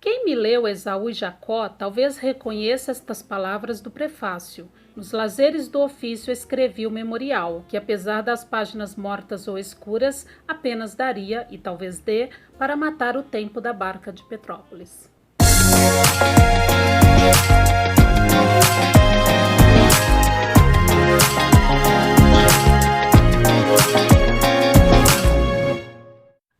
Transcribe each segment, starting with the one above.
Quem me leu Esaú e Jacó talvez reconheça estas palavras do prefácio. Nos lazeres do ofício escrevi o memorial, que apesar das páginas mortas ou escuras, apenas daria, e talvez dê, para matar o tempo da barca de Petrópolis.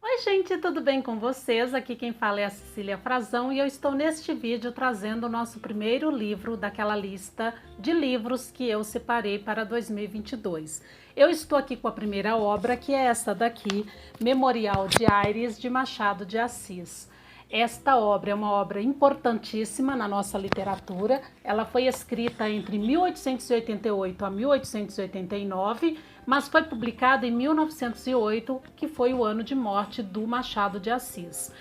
Oi gente, tudo bem com vocês? Aqui quem fala é a Cecília Frazão e eu estou neste vídeo trazendo o nosso primeiro livro daquela lista de livros que eu separei para 2022. Eu estou aqui com a primeira obra, que é essa daqui, Memorial de Aires, de Machado de Assis. Esta obra é uma obra importantíssima na nossa literatura. Ela foi escrita entre 1888 a 1889, mas foi publicada em 1908, que foi o ano de morte do Machado de Assis.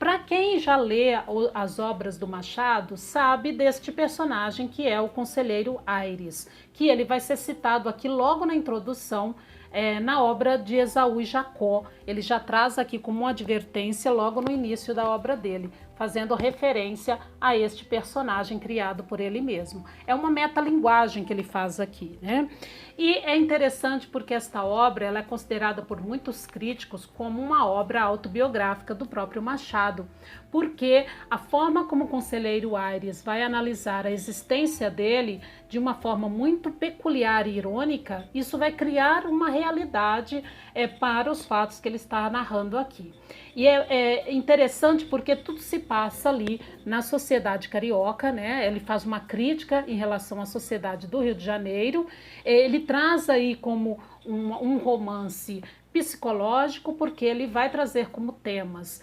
Para quem já lê as obras do Machado, sabe deste personagem que é o Conselheiro Aires, que ele vai ser citado aqui logo na introdução, na obra de Esaú e Jacó. Ele já traz aqui como uma advertência logo no início da obra dele, fazendo referência a este personagem criado por ele mesmo. É uma metalinguagem que ele faz aqui, né? E é interessante porque esta obra ela é considerada por muitos críticos como uma obra autobiográfica do próprio Machado, porque a forma como o Conselheiro Aires vai analisar a existência dele de uma forma muito peculiar e irônica, isso vai criar uma realidade para os fatos que ele está narrando aqui. E é interessante porque tudo se passa ali na sociedade carioca, né? Ele faz uma crítica em relação à sociedade do Rio de Janeiro, ele traz aí como um romance psicológico, porque ele vai trazer como temas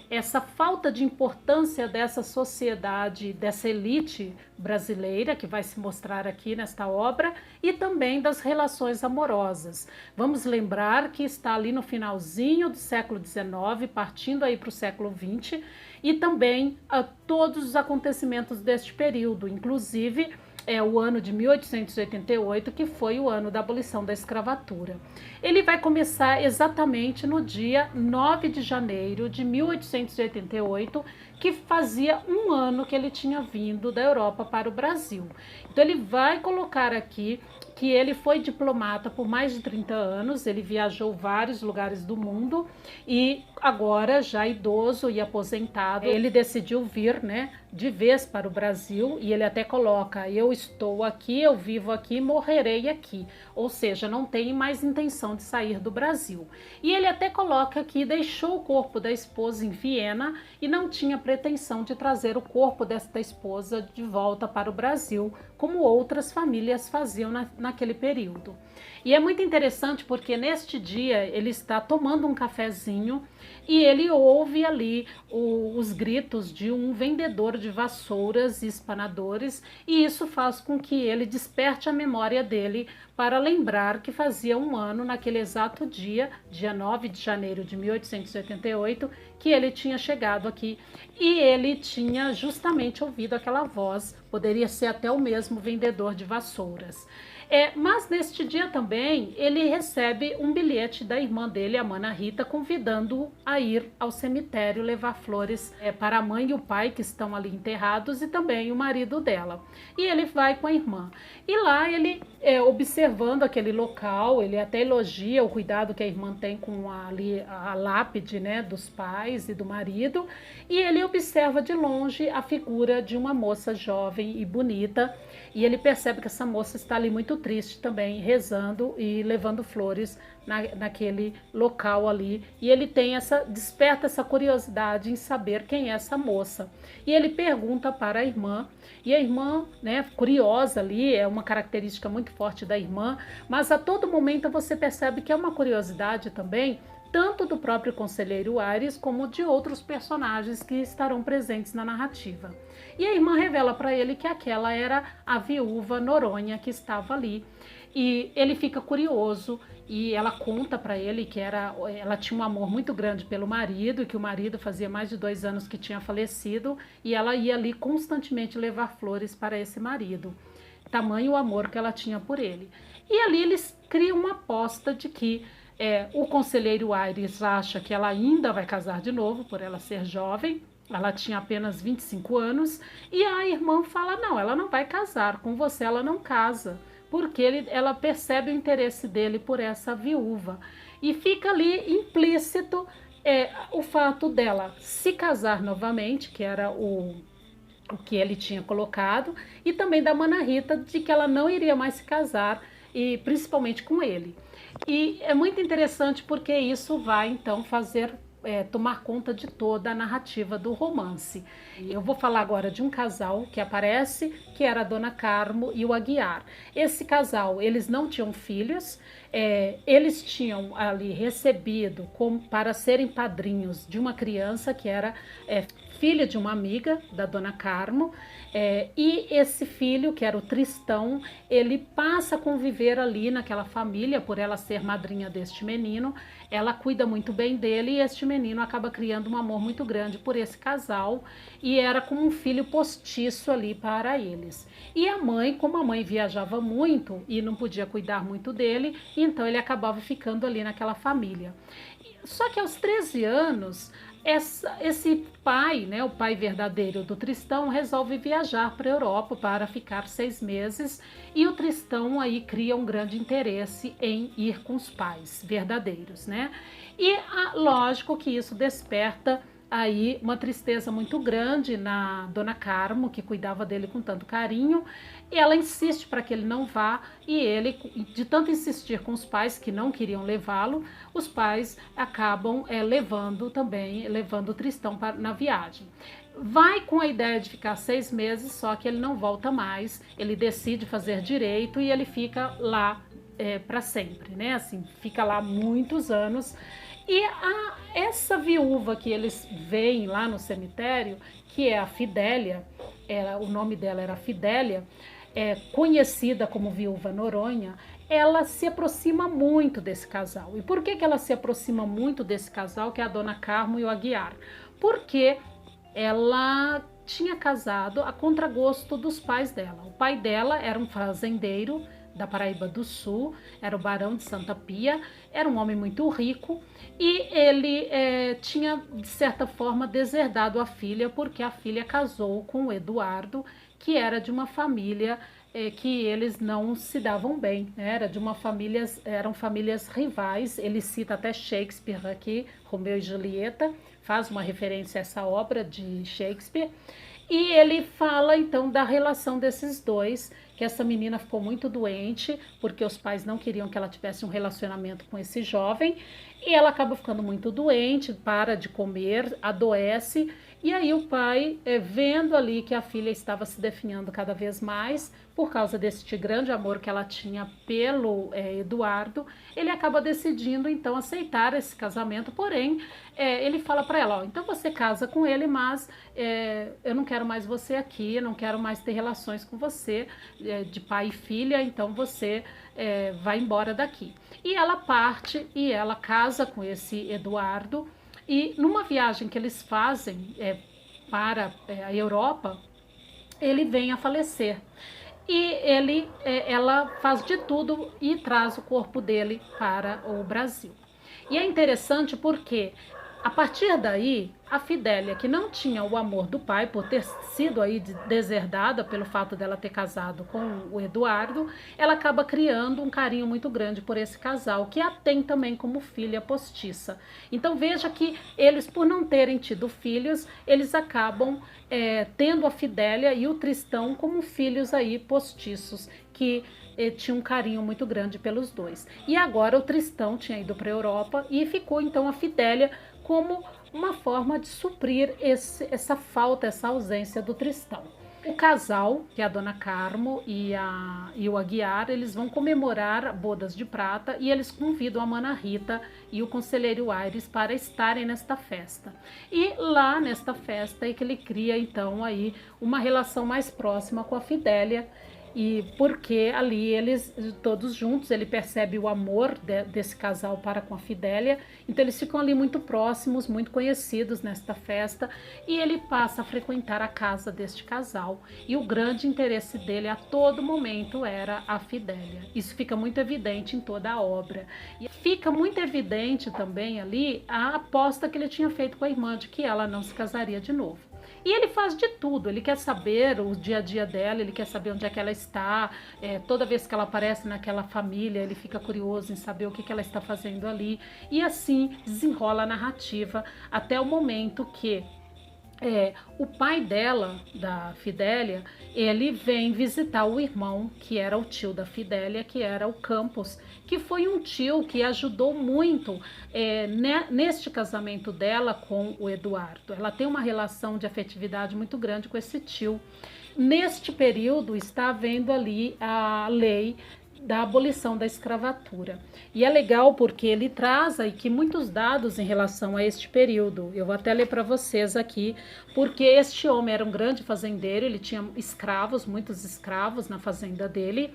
essa falta de importância dessa sociedade, dessa elite brasileira, que vai se mostrar aqui nesta obra, e também das relações amorosas. Vamos lembrar que está ali no finalzinho do século XIX, partindo aí para o século XX, e também todos os acontecimentos deste período, inclusive o ano de 1888, que foi o ano da abolição da escravatura. Ele vai começar exatamente no dia 9 de janeiro de 1888, que fazia um ano que ele tinha vindo da Europa para o Brasil. Então ele vai colocar aqui que ele foi diplomata por mais de 30 anos, ele viajou vários lugares do mundo e agora já idoso e aposentado, ele decidiu vir, né, de vez para o Brasil, e ele até coloca: eu estou aqui, eu vivo aqui, morrerei aqui, ou seja, não tem mais intenção de sair do Brasil. E ele até coloca que deixou o corpo da esposa em Viena e não tinha pretensão de trazer o corpo desta esposa de volta para o Brasil, como outras famílias faziam naquele período. E é muito interessante porque neste dia ele está tomando um cafezinho e ele ouve ali os gritos de um vendedor de vassouras e espanadores, e isso faz com que ele desperte a memória dele para lembrar que fazia um ano, naquele exato dia, dia 9 de janeiro de 1888, que ele tinha chegado aqui e ele tinha justamente ouvido aquela voz, poderia ser até o mesmo vendedor de vassouras. Mas neste dia também ele recebe um bilhete da irmã dele, a Mana Rita, convidando-o a ir ao cemitério levar flores para a mãe e o pai que estão ali enterrados, e também o marido dela. E ele vai com a irmã. E lá ele, observando aquele local, ele até elogia o cuidado que a irmã tem com a lápide, né, dos pais e do marido, e ele observa de longe a figura de uma moça jovem e bonita, e ele percebe que essa moça está ali muito triste também, rezando e levando flores naquele local ali, e ele desperta essa curiosidade em saber quem é essa moça, e ele pergunta para a irmã, e a irmã, né, curiosa ali, é uma característica muito forte da irmã, mas a todo momento você percebe que é uma curiosidade também, tanto do próprio Conselheiro Aires como de outros personagens que estarão presentes na narrativa. E a irmã revela para ele que aquela era a viúva Noronha que estava ali. E ele fica curioso e ela conta para ele que ela tinha um amor muito grande pelo marido, e que o marido fazia mais de 2 anos que tinha falecido, e ela ia ali constantemente levar flores para esse marido. Tamanho o amor que ela tinha por ele. E ali eles criam uma aposta de que O conselheiro Aires acha que ela ainda vai casar de novo, por ela ser jovem. Ela tinha apenas 25 anos. E a irmã fala, não, ela não vai casar com você, ela não casa. Porque ela percebe o interesse dele por essa viúva. E fica ali implícito o fato dela se casar novamente, que era o que ele tinha colocado, e também da Mana Rita, de que ela não iria mais se casar, e principalmente com ele. E é muito interessante porque isso vai então fazer tomar conta de toda a narrativa do romance. Eu vou falar agora de um casal que aparece, que era a Dona Carmo e o Aguiar. Esse casal, eles não tinham filhos, eles tinham ali recebido para serem padrinhos de uma criança que era filha de uma amiga da Dona Carmo, e esse filho, que era o Tristão, ele passa a conviver ali naquela família, por ela ser madrinha deste menino. Ela cuida muito bem dele e este menino acaba criando um amor muito grande por esse casal, e era como um filho postiço ali para eles. E a mãe, como a mãe viajava muito e não podia cuidar muito dele, então ele acabava ficando ali naquela família. Só que aos 13 anos, esse pai, né, o pai verdadeiro do Tristão, resolve viajar para a Europa para ficar 6 meses, e o Tristão aí cria um grande interesse em ir com os pais verdadeiros, né? E lógico que isso desperta aí uma tristeza muito grande na Dona Carmo, que cuidava dele com tanto carinho, e ela insiste para que ele não vá, e ele, de tanto insistir com os pais que não queriam levá-lo, os pais acabam levando o Tristão na viagem. Vai com a ideia de ficar 6 meses, só que ele não volta mais, ele decide fazer direito e ele fica lá para sempre, né? Assim, fica lá muitos anos. E essa viúva que eles veem lá no cemitério, que é a Fidélia, o nome dela era Fidélia, conhecida como Viúva Noronha, ela se aproxima muito desse casal. E por que ela se aproxima muito desse casal, que é a Dona Carmo e o Aguiar? Porque ela tinha casado a contragosto dos pais dela. O pai dela era um fazendeiro da Paraíba do Sul, era o Barão de Santa Pia, era um homem muito rico, e ele tinha, de certa forma, deserdado a filha, porque a filha casou com o Eduardo, que era de uma família que eles não se davam bem, né? Eram famílias rivais. Ele cita até Shakespeare aqui, Romeu e Julieta, faz uma referência a essa obra de Shakespeare, e ele fala então da relação desses dois, que essa menina ficou muito doente, porque os pais não queriam que ela tivesse um relacionamento com esse jovem, e ela acaba ficando muito doente, para de comer, adoece, e aí o pai, vendo ali que a filha estava se definhando cada vez mais, por causa desse grande amor que ela tinha pelo Eduardo, ele acaba decidindo então aceitar esse casamento, porém ele fala para ela, então você casa com ele, mas eu não quero mais você aqui, eu não quero mais ter relações com você, de pai e filha, então você vai embora daqui. E ela parte e ela casa com esse Eduardo, e numa viagem que eles fazem para a Europa, ele vem a falecer. E ela faz de tudo e traz o corpo dele para o Brasil. E é interessante porque, a partir daí, a Fidélia, que não tinha o amor do pai, por ter sido aí deserdada pelo fato dela ter casado com o Eduardo, ela acaba criando um carinho muito grande por esse casal, que a tem também como filha postiça. Então veja que eles, por não terem tido filhos, eles acabam tendo a Fidélia e o Tristão como filhos aí postiços, que tinha um carinho muito grande pelos dois. E agora o Tristão tinha ido para a Europa e ficou então a Fidélia como uma forma de suprir essa falta, essa ausência do Tristão. O casal, que é a Dona Carmo e o Aguiar, eles vão comemorar bodas de prata, e eles convidam a Mana Rita e o conselheiro Aires para estarem nesta festa. E lá nesta festa é que ele cria então aí uma relação mais próxima com a Fidélia, e porque ali eles todos juntos, ele percebe o amor desse casal para com a Fidélia, então eles ficam ali muito próximos, muito conhecidos nesta festa, e ele passa a frequentar a casa deste casal, e o grande interesse dele a todo momento era a Fidélia. Isso fica muito evidente em toda a obra. fica muito evidente também ali a aposta que ele tinha feito com a irmã de que ela não se casaria de novo. E ele faz de tudo, ele quer saber o dia a dia dela, ele quer saber onde é que ela está, toda vez que ela aparece naquela família, ele fica curioso em saber o que, que ela está fazendo ali, e assim desenrola a narrativa até o momento que o pai dela, da Fidélia, ele vem visitar o irmão, que era o tio da Fidélia, que era o Campos, que foi um tio que ajudou muito neste casamento dela com o Eduardo. Ela tem uma relação de afetividade muito grande com esse tio. Neste período está havendo ali a lei da abolição da escravatura. E é legal porque ele traz aí que muitos dados em relação a este período. Eu vou até ler para vocês aqui, porque este homem era um grande fazendeiro, ele tinha escravos, muitos escravos na fazenda dele.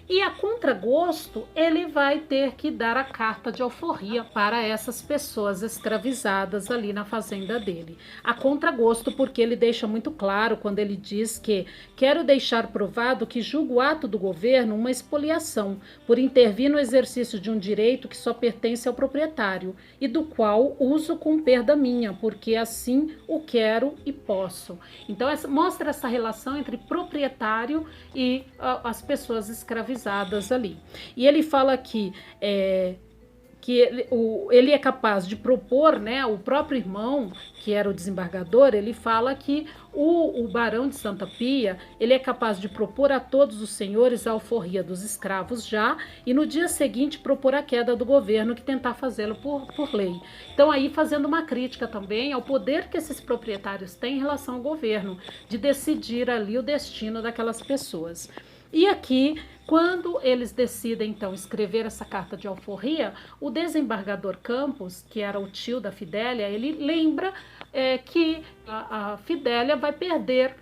E a contragosto, ele vai ter que dar a carta de alforria para essas pessoas escravizadas ali na fazenda dele. A contragosto, porque ele deixa muito claro quando ele diz que quero deixar provado que julgo o ato do governo uma expoliação, por intervir no exercício de um direito que só pertence ao proprietário, e do qual uso com perda minha, porque assim o quero e posso. Então, mostra essa relação entre proprietário e as pessoas escravizadas ali. E ele fala aqui que ele é capaz de propor, né, o próprio irmão, que era o desembargador, ele fala que o barão de Santa Pia, ele é capaz de propor a todos os senhores a alforria dos escravos já, e no dia seguinte propor a queda do governo que tentar fazê-lo por lei. Então aí fazendo uma crítica também ao poder que esses proprietários têm em relação ao governo, de decidir ali o destino daquelas pessoas. E aqui, quando eles decidem, então, escrever essa carta de alforria, o desembargador Campos, que era o tio da Fidélia, ele lembra que a Fidélia vai perder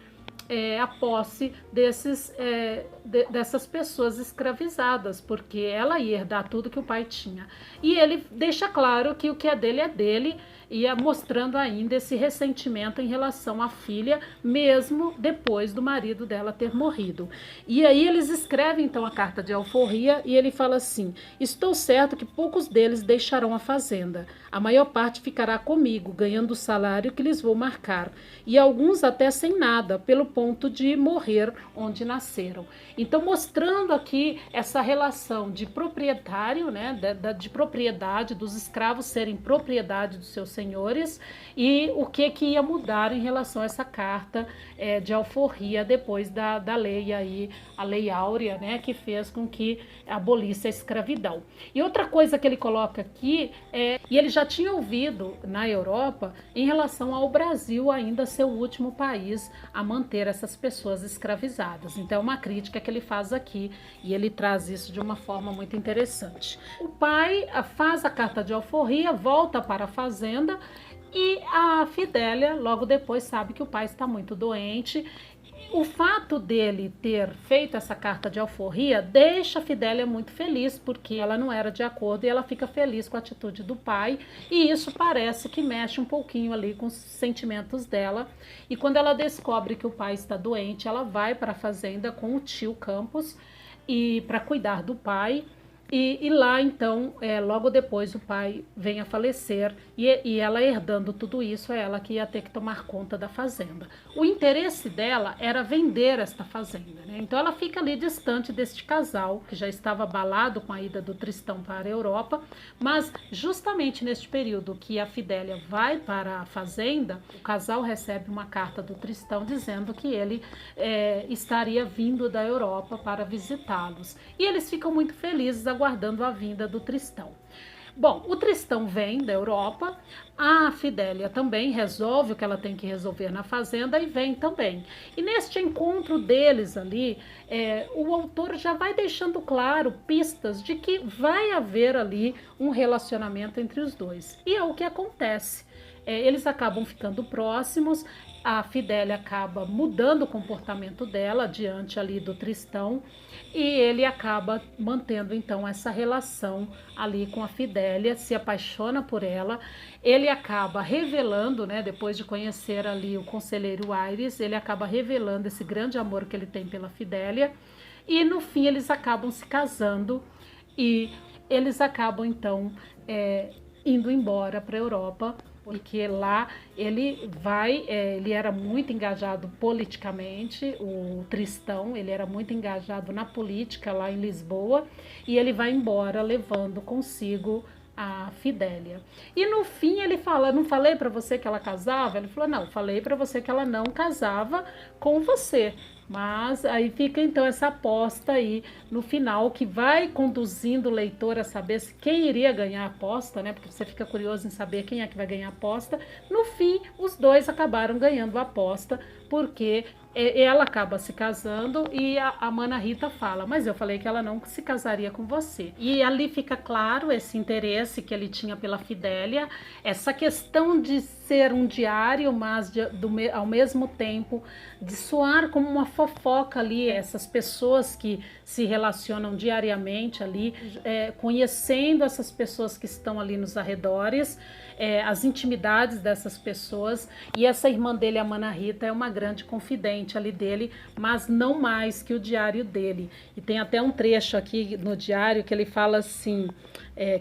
a posse dessas pessoas escravizadas, porque ela ia herdar tudo que o pai tinha. E ele deixa claro que o que é dele, ia mostrando ainda esse ressentimento em relação à filha, mesmo depois do marido dela ter morrido. E aí eles escrevem então a carta de alforria e ele fala assim: estou certo que poucos deles deixarão a fazenda, a maior parte ficará comigo, ganhando o salário que lhes vou marcar, e alguns até sem nada, pelo ponto de morrer onde nasceram. Então mostrando aqui essa relação de proprietário, né, de propriedade, dos escravos serem propriedade dos seus senhores, e o que ia mudar em relação a essa carta de alforria depois da lei aí, a lei áurea, né, que fez com que abolisse a escravidão. E outra coisa que ele coloca aqui e ele já tinha ouvido na Europa em relação ao Brasil ainda ser o último país a manter essas pessoas escravizadas. Então é uma crítica que ele faz aqui e ele traz isso de uma forma muito interessante. O pai faz a carta de alforria, volta para a fazenda, e a Fidélia logo depois sabe que o pai está muito doente. O fato dele ter feito essa carta de alforria deixa a Fidélia muito feliz, porque ela não era de acordo e ela fica feliz com a atitude do pai, e isso parece que mexe um pouquinho ali com os sentimentos dela. E quando ela descobre que o pai está doente, ela vai para a fazenda com o tio Campos e para cuidar do pai. E lá, então, logo depois o pai vem a falecer e ela herdando tudo isso, é ela que ia ter que tomar conta da fazenda. O interesse dela era vender esta fazenda, né? Então ela fica ali distante deste casal, que já estava abalado com a ida do Tristão para a Europa, mas justamente neste período que a Fidélia vai para a fazenda, o casal recebe uma carta do Tristão dizendo que ele estaria vindo da Europa para visitá-los. E eles ficam muito felizes aguardando a vinda do Tristão. Bom, o Tristão vem da Europa, a Fidélia também resolve o que ela tem que resolver na fazenda e vem também. E neste encontro deles ali, o autor já vai deixando claro pistas de que vai haver ali um relacionamento entre os dois. E é o que acontece. Eles acabam ficando próximos, a Fidélia acaba mudando o comportamento dela diante ali do Tristão, e ele acaba mantendo então essa relação ali com a Fidélia, se apaixona por ela. Ele acaba revelando, né, depois de conhecer ali o conselheiro Aires, ele acaba revelando esse grande amor que ele tem pela Fidélia, e no fim eles acabam se casando. e eles acabam então indo embora para a Europa, porque lá ele era muito engajado politicamente, o Tristão, ele era muito engajado na política lá em Lisboa, e ele vai embora levando consigo a Fidélia. E no fim ele fala, não falei para você que ela casava? Ele falou, não, falei para você que ela não casava com você. Mas aí fica então essa aposta aí no final, que vai conduzindo o leitor a saber quem iria ganhar a aposta, né? Porque você fica curioso em saber quem é que vai ganhar a aposta. No fim, os dois acabaram ganhando a aposta, porque ela acaba se casando e a Mana Rita fala, mas eu falei que ela não se casaria com você. E ali fica claro esse interesse que ele tinha pela Fidélia, essa questão de ser um diário, mas ao mesmo tempo de soar como uma fofoca ali, essas pessoas que se relacionam diariamente ali, conhecendo essas pessoas que estão ali nos arredores, as intimidades dessas pessoas, e essa irmã dele, a Mana Rita, é uma grande confidente ali dele, mas não mais que o diário dele. E tem até um trecho aqui no diário que ele fala assim,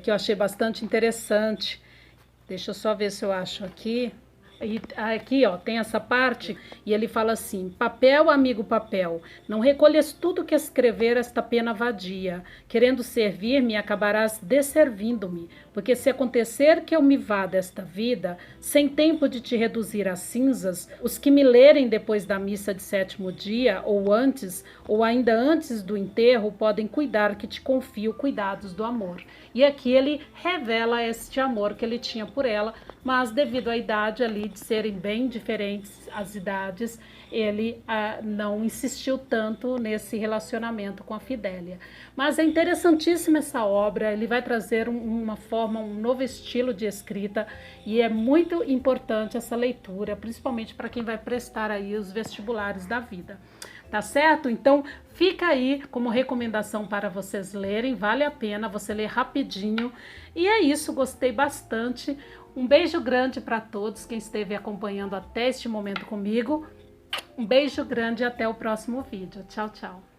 que eu achei bastante interessante. Deixa eu só ver se eu acho aqui. E aqui, ó, tem essa parte e ele fala assim: papel, amigo papel, não recolhas tudo que escrever esta pena vadia. Querendo servir-me, acabarás desservindo-me, porque se acontecer que eu me vá desta vida, sem tempo de te reduzir a cinzas, os que me lerem depois da missa de 7º dia, ou antes, ou ainda antes do enterro, podem cuidar que te confio cuidados do amor. E aqui ele revela este amor que ele tinha por ela, mas devido à idade ali, de serem bem diferentes as idades, ele não insistiu tanto nesse relacionamento com a Fidélia. Mas é interessantíssima essa obra, ele vai trazer uma forma, um novo estilo de escrita, e é muito importante essa leitura, principalmente para quem vai prestar aí os vestibulares da vida. Tá certo? Então fica aí como recomendação para vocês lerem, vale a pena você ler rapidinho. E é isso, gostei bastante. Um beijo grande para todos quem esteve acompanhando até este momento comigo. Um beijo grande e até o próximo vídeo. Tchau, tchau.